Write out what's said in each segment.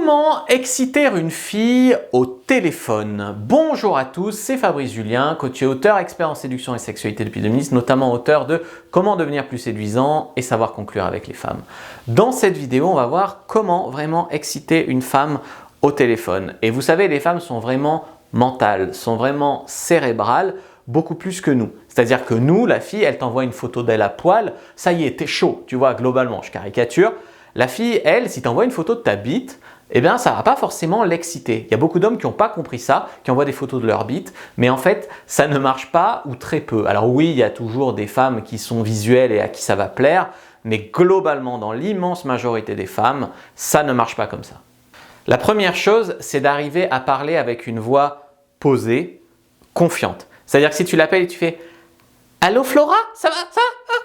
Comment exciter une fille au téléphone? Bonjour à tous, c'est Fabrice Julien, coach et auteur, expert en séduction et sexualité depuis 2010, notamment auteur de Comment devenir plus séduisant et savoir conclure avec les femmes. Dans cette vidéo, on va voir comment vraiment exciter une femme au téléphone. Et vous savez, les femmes sont vraiment mentales, sont vraiment cérébrales, beaucoup plus que nous. C'est-à-dire que nous, la fille, elle t'envoie une photo d'elle à poil, ça y est, t'es chaud, tu vois, globalement, je caricature. La fille, elle, si t'envoie une photo de ta bite, eh bien, ça ne va pas forcément l'exciter. Il y a beaucoup d'hommes qui n'ont pas compris ça, qui envoient des photos de leur bite, mais en fait, ça ne marche pas ou très peu. Alors oui, il y a toujours des femmes qui sont visuelles et à qui ça va plaire, mais globalement, dans l'immense majorité des femmes, ça ne marche pas comme ça. La première chose, c'est d'arriver à parler avec une voix posée, confiante. C'est-à-dire que si tu l'appelles et tu fais « Allô Flora, ça va, ça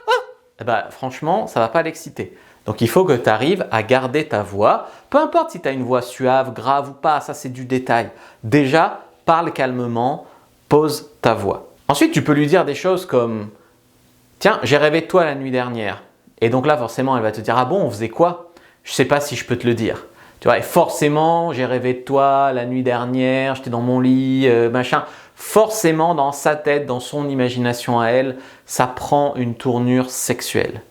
va ?» Eh ben, franchement, ça ne va pas l'exciter. Donc il faut que tu arrives à garder ta voix, peu importe si tu as une voix suave, grave ou pas, ça c'est du détail. Déjà, parle calmement, pose ta voix. Ensuite, tu peux lui dire des choses comme « Tiens, j'ai rêvé de toi la nuit dernière. » Et donc là, forcément, elle va te dire « Ah bon, on faisait quoi? Je ne sais pas si je peux te le dire. » Tu vois, et forcément, j'ai rêvé de toi la nuit dernière, j'étais dans mon lit, machin. Forcément, dans sa tête, dans son imagination à elle, ça prend une tournure sexuelle.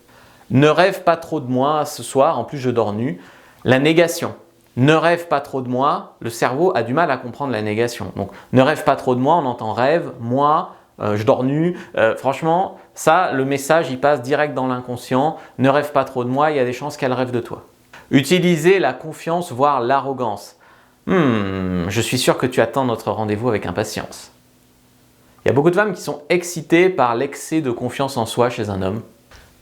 Ne rêve pas trop de moi ce soir, en plus je dors nu. La négation. Ne rêve pas trop de moi, le cerveau a du mal à comprendre la négation. Donc ne rêve pas trop de moi, on entend rêve, moi, je dors nu. Franchement, ça, le message, il passe direct dans l'inconscient. Ne rêve pas trop de moi, il y a des chances qu'elle rêve de toi. Utilisez la confiance, voire l'arrogance. Je suis sûr que tu attends notre rendez-vous avec impatience. Il y a beaucoup de femmes qui sont excitées par l'excès de confiance en soi chez un homme.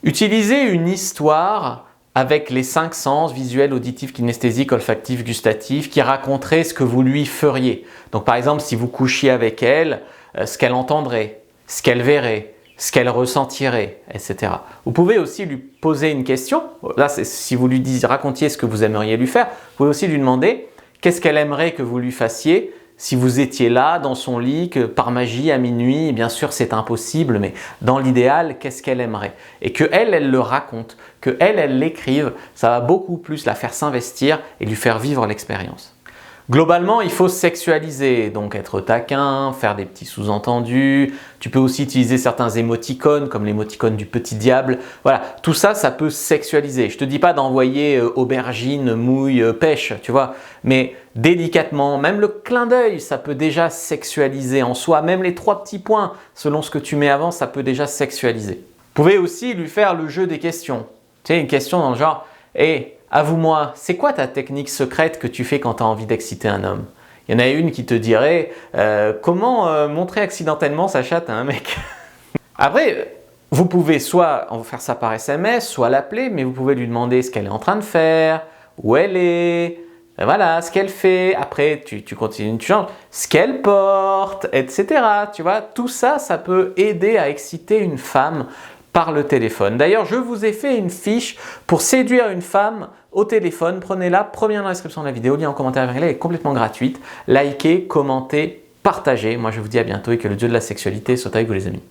Utilisez une histoire avec les 5 sens, visuel, auditif, kinesthésique, olfactif, gustatif, qui raconterait ce que vous lui feriez. Donc par exemple, si vous couchiez avec elle, ce qu'elle entendrait, ce qu'elle verrait, ce qu'elle ressentirait, etc. Vous pouvez aussi lui poser une question. Là, si vous lui racontiez ce que vous aimeriez lui faire, vous pouvez aussi lui demander qu'est-ce qu'elle aimerait que vous lui fassiez si vous étiez là, dans son lit, que par magie, à minuit, bien sûr c'est impossible, mais dans l'idéal, qu'est-ce qu'elle aimerait? Et qu'elle le raconte, qu'elle l'écrive, ça va beaucoup plus la faire s'investir et lui faire vivre l'expérience. Globalement, il faut sexualiser, donc être taquin, faire des petits sous-entendus. Tu peux aussi utiliser certains émoticônes, comme l'émoticône du petit diable. Voilà, tout ça, ça peut sexualiser. Je ne te dis pas d'envoyer aubergine, mouille, pêche, tu vois, mais délicatement, même le clin d'œil, ça peut déjà sexualiser en soi. Même les 3 petits points, selon ce que tu mets avant, ça peut déjà sexualiser. Vous pouvez aussi lui faire le jeu des questions. Tu sais, une question dans le genre « Hey, avoue-moi, c'est quoi ta technique secrète que tu fais quand tu as envie d'exciter un homme ?» Il y en a une qui te dirait comment montrer accidentellement sa chatte à un mec. Après, vous pouvez soit faire ça par SMS, soit l'appeler, mais vous pouvez lui demander ce qu'elle est en train de faire, où elle est, voilà, ce qu'elle fait. Après, tu continues, tu changes, ce qu'elle porte, etc. Tu vois, tout ça, ça peut aider à exciter une femme par le téléphone. D'ailleurs, je vous ai fait une fiche pour séduire une femme au téléphone. Prenez-la, première dans la description de la vidéo, lien en commentaire, elle est complètement gratuite. Likez, commentez, partagez. Moi, je vous dis à bientôt et que le dieu de la sexualité soit avec vous les amis.